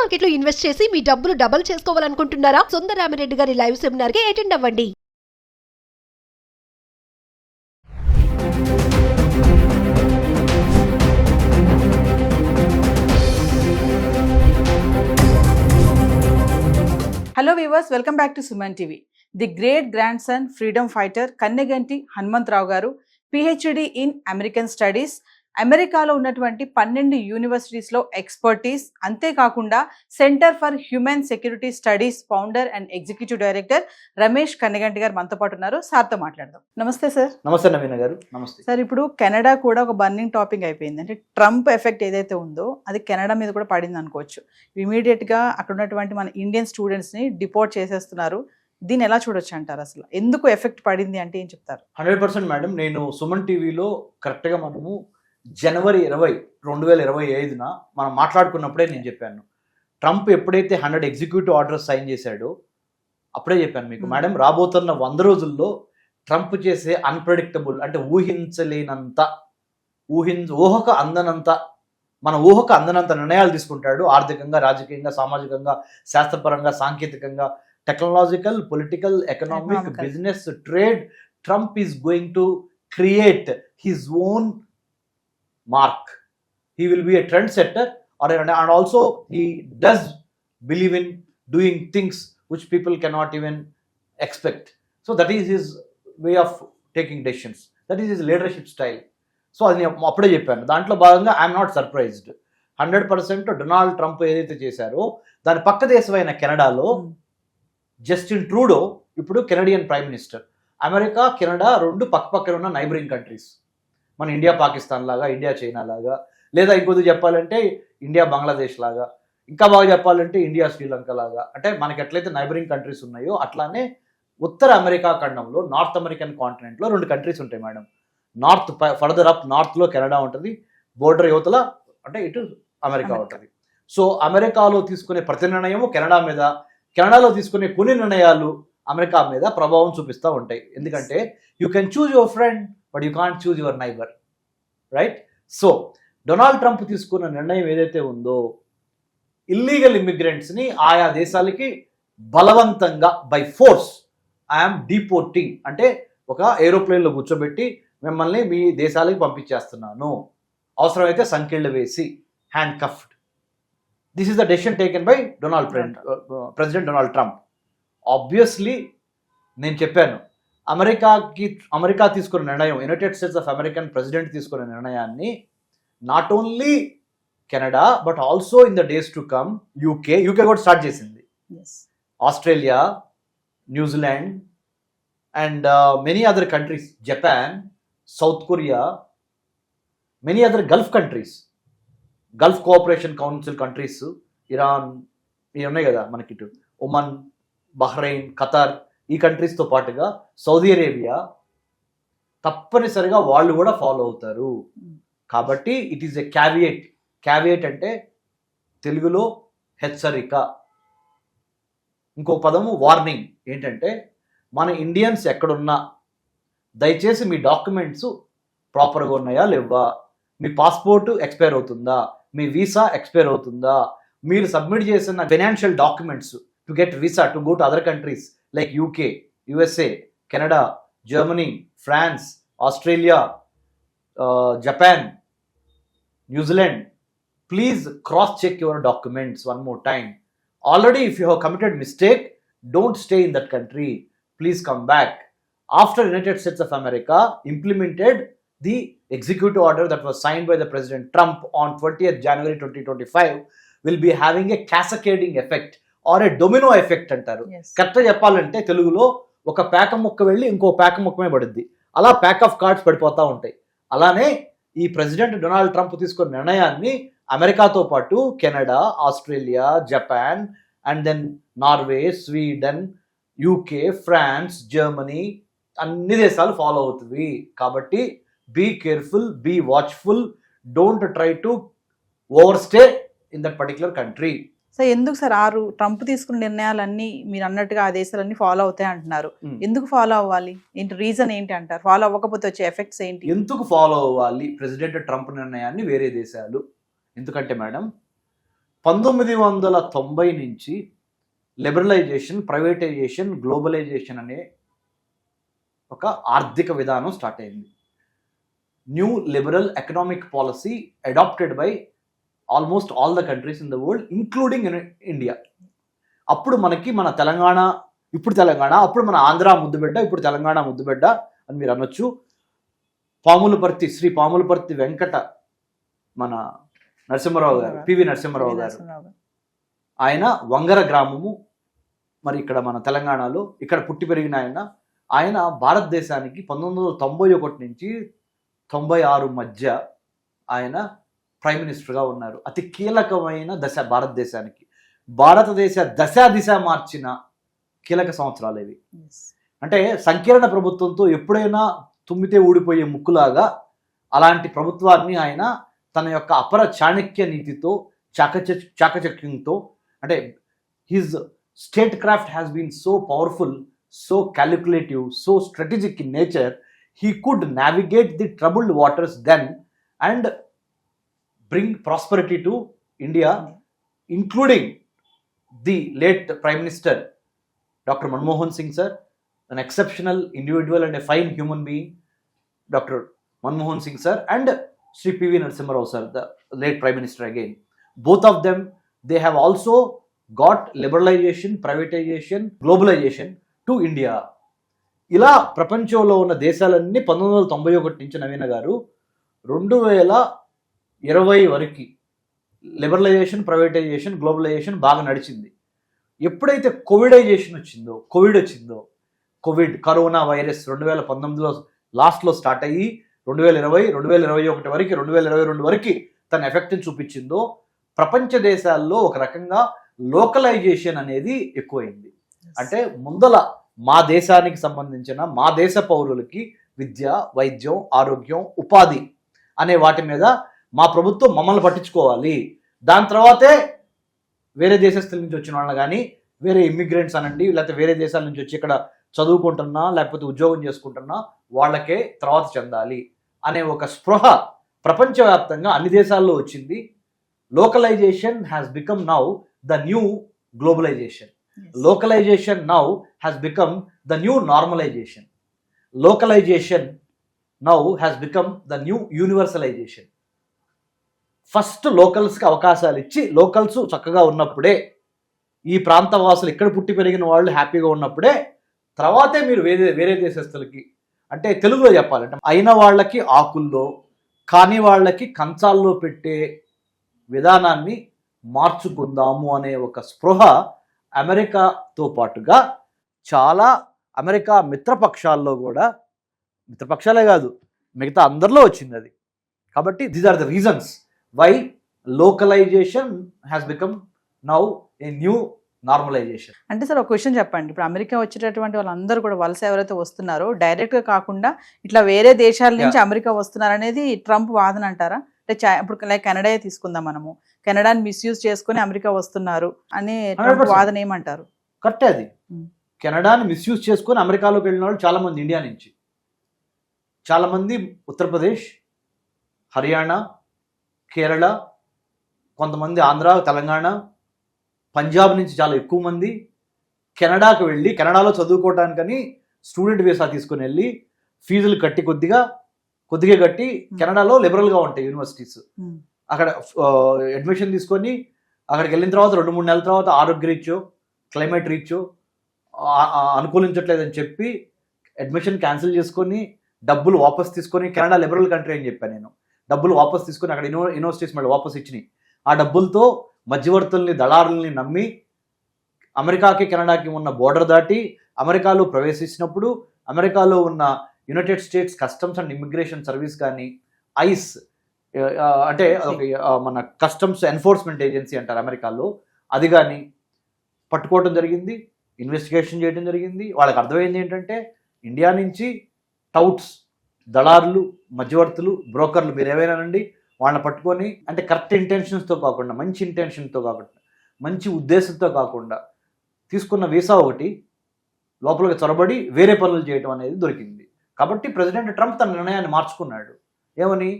Market లో invest చేసి మీ డబ్బులు డబుల్ చేసుకోవాలనుకుంటున్నారా? సుందరరామిరెడ్డి గారి లైవ్ సెమినార్ కి అటెండ్ అవ్వండి. Hello viewers, welcome back to Suman TV. The great grandson freedom fighter Kanneganti Hanumantrao garu PhD in American Studies, అమెరికాలో ఉన్నటువంటి 12 యూనివర్సిటీస్లో expertise, అంతేకాకుండా centre for human security studies founder and executive director Ramesh Kanneganti గారు మనతో పాటు ఉన్నారు. సార్తో మాట్లాడదాం. నమస్తే సార్. నమస్తే నవీన గారు. నమస్తే సార్. ఇప్పుడు కెనడా కూడా ఒక బర్నింగ్ టాపిక్ అయిపోయింది. అంటే ట్రంప్ ఎఫెక్ట్ ఏదైతే ఉందో అది కెనడా మీద కూడా పడింది అనుకోవచ్చు. ఇమీడియట్గా అక్కడ ఉన్నటువంటి మన ఇండియన్ స్టూడెంట్స్ని డిపోర్ట్ చేసేస్తున్నారు. దీన్ని ఎలా చూడొచ్చు అంటారు? అసలు ఎందుకు ఎఫెక్ట్ పడింది అంటే ఏం చెప్తారు? 100% మేడం. నేను సుమన్ టీవీలో కరెక్ట్గా మనము జనవరి 20, 2025 మనం మాట్లాడుకున్నప్పుడే నేను చెప్పాను, ట్రంప్ ఎప్పుడైతే 100 ఎగ్జిక్యూటివ్ ఆర్డర్స్ సైన్ చేశాడో అప్పుడే చెప్పాను మీకు, మేడం రాబోతున్న 100 రోజుల్లో ట్రంప్ చేసే అన్ప్రెడిక్టబుల్, అంటే ఊహించలేనంత, ఊహకు అందనంత, మన ఊహకు అందనంత నిర్ణయాలు తీసుకుంటాడు. ఆర్థికంగా, రాజకీయంగా, సామాజికంగా, శాస్త్రపరంగా, సాంకేతికంగా, technological, political, economic, business, trade. Trump is going to create his own mark. He will be a trendsetter, and also he does believe in doing things which people cannot even expect. So that is his way of taking decisions. That is his leadership style. So అది అప్పుడే చెప్పాను. దాంట్లో భాగంగా I'm not surprised. 100% Donald Trump ఏదైతే చేశారో దాని పక్క దేశమైన కెనడాలో జస్టిన్ ట్రూడో ఇప్పుడు Canadian prime minister. America, Canada రెండు పక్కపక్కన ఉన్న నైబరింగ్ కంట్రీస్. మన ఇండియా పాకిస్తాన్ లాగా, ఇండియా చైనా లాగా, లేదా ఇంకొద్ది చెప్పాలంటే ఇండియా బంగ్లాదేశ్ లాగా, ఇంకా బాగా చెప్పాలంటే ఇండియా శ్రీలంక లాగా. అంటే మనకి ఎట్లయితే నైబరింగ్ కంట్రీస్ ఉన్నాయో అట్లానే ఉత్తర అమెరికా ఖండంలో, నార్త్ అమెరికన్ కాంటినెంట్లో 2 కంట్రీస్ ఉంటాయి మేడం. నార్త్, ఫర్దర్ అప్ నార్త్లో కెనడా ఉంటుంది, బోర్డర్ యువతల అంటే ఇటు అమెరికా ఉంటుంది. సో అమెరికాలో తీసుకునే ప్రతి నిర్ణయము కెనడా మీద, కెనడాలో తీసుకునే కొన్ని నిర్ణయాలు అమెరికా మీద ప్రభావం చూపిస్తూ ఉంటాయి. ఎందుకంటే you can choose your friend but you can't choose your neighbour, right? So Donald Trump తీసుకున్న నిర్ణయం ఏదైతే ఉందో, ఇల్లీగల్ ఇమ్మిగ్రెంట్స్ని ఆయా దేశాలకి బలవంతంగా బై ఫోర్స్ ఐఎమ్ డిపోర్టింగ్, అంటే ఒక ఏరోప్లేన్లో కూర్చోబెట్టి మిమ్మల్ని మీ దేశాలకి పంపించేస్తున్నాను, అవసరమైతే సంకెళ్ళు వేసి, handcuffed. This is the decision taken by president Donald Trump. Obviously నేను చెప్పాను, అమెరికా తీసుకున్న నిర్ణయం, United States of American president తీసుకున్న నిర్ణయాన్ని not only Canada but also in the days to come UK కూడా స్టార్ట్ చేసింది, Australia, New Zealand and many other countries, Japan, South Korea, many other Gulf countries, Gulf Cooperation Council countries, Iran, ఇవి ఉన్నాయి కదా మనకి, ఇటు Oman, Bahrain, Qatar, ఈ కంట్రీస్తో పాటుగా Saudi Arabia తప్పనిసరిగా వాళ్ళు కూడా ఫాలో అవుతారు. కాబట్టి it is a caveat. Caveat అంటే తెలుగులో హెచ్చరిక, ఇంకో పదము వార్నింగ్. ఏంటంటే మన ఇండియన్స్ ఎక్కడున్నా దయచేసి మీ డాక్యుమెంట్స్ ప్రాపర్గా ఉన్నాయా లేవా, మీ పాస్పోర్ట్ ఎక్స్పైర్ అవుతుందా, మీ వీసా ఎక్స్పైర్ అవుతుందా, మీరు సబ్మిట్ చేసిన financial documents to get visa to go to other countries like UK, USA, Canada, Germany, France, Australia, Japan, New Zealand, please cross-check your documents one more time. Already if you have committed mistake, don't stay in that country. Please come back. After United States of America implemented the executive order that was signed by the President Trump on 20th January 2025, will be having a cascading effect or a domino effect అంటారు. కరెక్ట్గా చెప్పాలంటే తెలుగులో ఒక పేక ముక్క వెళ్ళి ఇంకో పేక ముక్కమే పడుద్ది, అలా ప్యాక్ ఆఫ్ కార్డ్స్ పడిపోతూ ఉంటాయి. అలానే ఈ ప్రెసిడెంట్ డొనాల్డ్ ట్రంప్ తీసుకున్న నిర్ణయాన్ని అమెరికాతో పాటు Canada, Australia, Japan and then Norway, Sweden, UK, France, Germany అన్ని దేశాలు ఫాలో అవుతుంది. కాబట్టి be careful, be watchful, don't try to overstay in that particular country. So ఎందుకు సార్ ట్రంప్ తీసుకున్న నిర్ణయాలన్నీ మీరు అన్నట్టుగా ఆ దేశాలన్నీ ఫాలో అవుతాయి అంటున్నారు? ఎందుకు ఫాలో అవ్వాలి? ఏంటి రీజన్ ఏంటి అంటారు? ఫాలో అవ్వకపోతే వచ్చే ఎఫెక్ట్స్ ఏంటి? ఎందుకు ఫాలో అవ్వాలి ప్రెసిడెంట్ ట్రంప్ నిర్ణయాన్ని వేరే దేశాలు? ఎందుకంటే మేడం 1990 నుంచి లిబరలైజేషన్, ప్రైవేటైజేషన్, గ్లోబలైజేషన్ అనే ఒక ఆర్థిక విధానం స్టార్ట్ అయింది. New liberal economic policy adopted by almost all the countries in the world including India. అప్పుడు మనకి మన తెలంగాణ, ఇప్పుడు తెలంగాణ, అప్పుడు మన ఆంధ్ర ముద్దుబిడ్డ, ఇప్పుడు తెలంగాణ ముద్దుబిడ్డ అని మీరు అనొచ్చు. శ్రీ పాములపర్తి వెంకట మన నరసింహారావు గారు, పివి నరసింహారావు గారు, ఆయన వంగర గ్రామము, మరి ఇక్కడ మన తెలంగాణలో ఇక్కడ పుట్టి పెరిగిన ఆయన భారతదేశానికి 1991 నుంచి 96 మధ్య ఆయన ప్రైమ్ మినిస్టర్గా ఉన్నారు. అతి కీలకమైన దశ భారతదేశానికి, భారతదేశ దిశ మార్చిన కీలక సంవత్సరాలు ఇవి. అంటే సంకీర్ణ ప్రభుత్వంతో ఎప్పుడైనా తుమ్మితే ఊడిపోయే ముక్కులాగా అలాంటి ప్రభుత్వాన్ని ఆయన తన యొక్క అపర చాణక్య నీతితో, చాకచక్యంతో, అంటే his state craft has been so powerful, so calculative, so strategic in nature, he could navigate the troubled waters then and bring prosperity to India, including the late Prime Minister Dr. Manmohan Singh sir, an exceptional individual and a fine human being, Dr. Manmohan Singh sir, and Sri P.V. Narasimha Rao sir, the late Prime Minister again. Both of them, they have also got liberalization, privatization, globalization to India. ఇలా ప్రపంచంలో ఉన్న దేశాలన్నీ 1991 నుంచి నవీన గారు 2020 వరకు liberalisation, privatisation, globalisation బాగా నడిచింది. ఎప్పుడైతే కోవిడ్ వచ్చిందో, కరోనా వైరస్ 2019లో లాస్ట్లో స్టార్ట్ అయ్యి 2020, 2021 వరకు, 2022 వరకు తన ఎఫెక్ట్ని చూపించిందో, ప్రపంచ దేశాల్లో ఒక రకంగా లోకలైజేషన్ అనేది ఎక్కువైంది. అంటే ముందల మా దేశానికి సంబంధించిన, మా దేశ పౌరులకి విద్య, వైద్యం, ఆరోగ్యం, ఉపాధి అనే వాటి మీద మా ప్రభుత్వం మమ్మల్ని పట్టించుకోవాలి. దాని తర్వాతే వేరే దేశస్తుల నుంచి వచ్చిన వాళ్ళని కానీ, వేరే ఇమ్మిగ్రెంట్స్ అనండి, లేకపోతే వేరే దేశాల నుంచి వచ్చి ఇక్కడ చదువుకుంటున్నా లేకపోతే ఉద్యోగం చేసుకుంటున్నా వాళ్ళకే తర్వాత చెందాలి అనే ఒక స్పృహ ప్రపంచవ్యాప్తంగా అన్ని దేశాల్లో వచ్చింది. Localization has become now the new globalization. Localization now has become the new normalization. Localization now has become the new universalization. First లోకల్స్కి అవకాశాలు ఇచ్చి, లోకల్స్ చక్కగా ఉన్నప్పుడే, ఈ ప్రాంత వాసులు ఇక్కడ పుట్టి పెరిగిన వాళ్ళు హ్యాపీగా ఉన్నప్పుడే తర్వాతే మీరు వేరే దేశస్తులకి, అంటే తెలుగులో చెప్పాలంటే అయిన వాళ్ళకి ఆకుల్లో, కాని వాళ్ళకి కంచాల్లో పెట్టే విధానాన్ని మార్చుకుందాము అనే ఒక స్పృహ అమెరికాతో పాటుగా చాలా అమెరికా మిత్రపక్షాల్లో కూడా, మిత్రపక్షాలే కాదు మిగతా అందరిలో వచ్చింది అది. కాబట్టి these are the reasons why localization has become now a new normalization. అంటే సార్ ఒక క్వశ్చన్ చెప్పండి, ఇప్పుడు అమెరికా వచ్చేటటువంటి వాళ్ళందరూ కూడా వలస ఎవరైతే వస్తున్నారో డైరెక్ట్గా కాకుండా ఇట్లా వేరే దేశాల నుంచి అమెరికా వస్తున్నారు అనేది ట్రంప్ వాదన అంటారా? అంటే ఇప్పుడు లైక్ కెనడా తీసుకుందాం, మనము కెనడాని మిస్యూజ్ చేసుకుని అమెరికా వస్తున్నారు అనే వాదన ఏమంటారు? కరెక్టే అది. కెనడాని మిస్యూజ్ చేసుకుని అమెరికాలోకి వెళ్ళిన వాళ్ళు చాలా మంది ఇండియా నుంచి, చాలా మంది ఉత్తరప్రదేశ్, హర్యానా, కేరళ, కొంతమంది ఆంధ్ర, తెలంగాణ, పంజాబ్ నుంచి చాలా ఎక్కువ మంది కెనడాకు వెళ్ళి కెనడాలో చదువుకోవడానికని స్టూడెంట్ వీసా తీసుకుని వెళ్ళి ఫీజులు కట్టి కొద్దిగా కట్టి కెనడాలో లిబరల్గా ఉంటాయి యూనివర్సిటీస్, అక్కడ అడ్మిషన్ తీసుకొని అక్కడికి వెళ్ళిన తర్వాత 2-3 నెలల తర్వాత ఆరోగ్య రీచో, క్లైమేట్ రీచో అనుకూలించట్లేదని చెప్పి అడ్మిషన్ క్యాన్సిల్ చేసుకొని డబ్బులు వాపస్ తీసుకొని, కెనడా లిబరల్ కంట్రీ అని చెప్పాను నేను, డబ్బులు వాపస్ తీసుకొని అక్కడ యూనివర్సిటీస్ మళ్ళీ వాపస్ ఇచ్చినాయి. ఆ డబ్బులతో మధ్యవర్తుల్ని, దళారుల్ని నమ్మి అమెరికాకి కెనడాకి ఉన్న బోర్డర్ దాటి అమెరికాలో ప్రవేశించినప్పుడు అమెరికాలో ఉన్న United states customs and immigration service కానీ, ఐస్ అంటే మన కస్టమ్స్ ఎన్ఫోర్స్మెంట్ ఏజెన్సీ అంటారు అమెరికాలో, అది కానీ పట్టుకోవడం జరిగింది, ఇన్వెస్టిగేషన్ చేయడం జరిగింది. వాళ్ళకి అర్థమైంది ఏంటంటే ఇండియా నుంచి టౌట్స్, దళారులు, మధ్యవర్తులు, బ్రోకర్లు మీరు ఏవైనానండి వాళ్ళని పట్టుకొని, అంటే కరెక్ట్ ఇంటెన్షన్స్తో కాకుండా, మంచి ఇంటెన్షన్తో కాకుండా, మంచి ఉద్దేశంతో కాకుండా తీసుకున్న వీసా ఒకటి లోపలికి చొరబడి వేరే పనులు చేయడం అనేది దొరికింది. కాబట్టి ప్రెసిడెంట్ ట్రంప్ తన నిర్ణయాన్ని మార్చుకున్నాడు. ఏమని?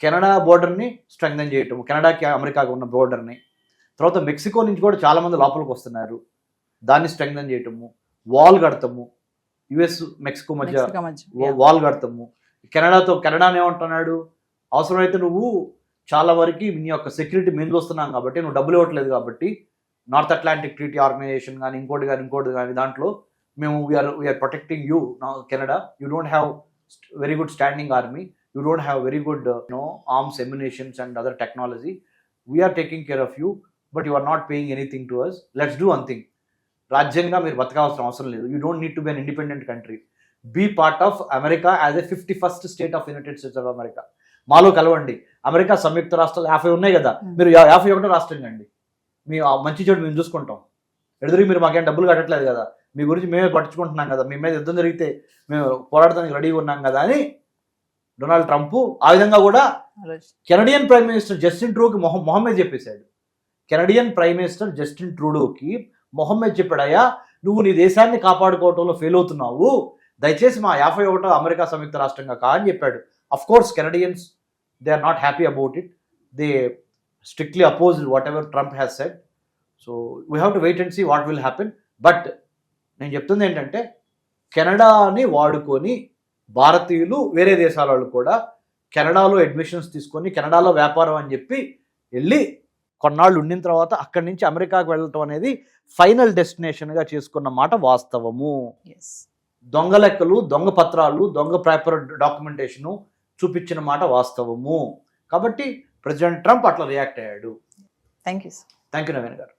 కెనడా బోర్డర్ని స్ట్రెంగ్థెన్ చేయటం, కెనడాకి అమెరికాకి ఉన్న బోర్డర్ని, తర్వాత మెక్సికో నుంచి కూడా చాలా మంది లోపలికి వస్తున్నారు. దాన్ని స్ట్రెంగ్థన్ చేయటము, వాల్ కడతాము, యుఎస్ మెక్సికో మధ్య మెక్సికో మధ్య. వాల్ కడతాము. కెనడాని ఏమంటున్నాడు, అవసరమైతే నువ్వు చాలా వరకు నీ యొక్క సెక్యూరిటీ మేము చూస్తున్నాం కాబట్టి, నువ్వు డబ్బులు ఇవ్వట్లేదు కాబట్టి, నార్త్ అట్లాంటిక్ ట్రీటీ ఆర్గనైజేషన్ కానీ ఇంకోటి కానీ దాంట్లో మేము we are protecting you Canada. You don't have very good standing army, you don't have very good arms ammunitions and other technology. We are taking care of you, but you are not paying anything to us. Let's do one thing. రాజ్యంగా మీరు బతకాల్సిన అవసరం లేదు. You don't need to be an independent country. Be part of America as a 51st state of United States of America. మాలో కలవండి. America సంయుక్త రాష్ట్రాలు 50 ఉన్నాయి కదా, మీరు 51వ రాష్ట్రం అండి. మీ మంచి చెడు మేము చూసుకుంటాం. ఎదురు మీరు మాకేం డబ్బులు కట్టట్లేదు కదా, మీ గురించి మేమే పట్టించుకుంటున్నాం కదా, మీ మీద యుద్ధం జరిగితే మేము పోరాడడానికి రెడీగా ఉన్నాం కదా అని డొనాల్డ్ ట్రంప్ ఆ విధంగా కూడా కెనడియన్ ప్రైమ్ మినిస్టర్ జస్టిన్ ట్రూడోకి మొహమ్మద్ చెప్పేశాడు. కెనడియన్ ప్రైమ్ మినిస్టర్ జస్టిన్ ట్రూడోకి మొహమ్మద్ చెప్పాడయ్యా, నువ్వు నీ దేశాన్ని కాపాడుకోవడంలో ఫెయిల్ అవుతున్నావు, దయచేసి మా 51వ అమెరికా సంయుక్త రాష్ట్రంగా కా అని చెప్పాడు. Of course Canadians they are not happy about it. They strictly opposed whatever Trump has said. So we have to wait and see what will happen. But నేను చెప్తుంది ఏంటంటే, కెనడాని వాడుకొని భారతీయులు వేరే దేశాల వాళ్ళు కూడా కెనడాలో అడ్మిషన్స్ తీసుకొని కెనడాలో వ్యాపారం అని చెప్పి వెళ్ళి కొన్నాళ్ళు ఉండిన తర్వాత అక్కడి నుంచి అమెరికాకు వెళ్ళటం అనేది ఫైనల్ డెస్టినేషన్గా చేసుకున్న మాట వాస్తవము. దొంగ లెక్కలు, దొంగ పత్రాలు, దొంగ పేపర్ డాక్యుమెంటేషను చూపించిన మాట వాస్తవము. కాబట్టి ప్రెసిడెంట్ ట్రంప్ అట్లా రియాక్ట్ అయ్యాడు. థ్యాంక్ యూ నవీన్ గారు.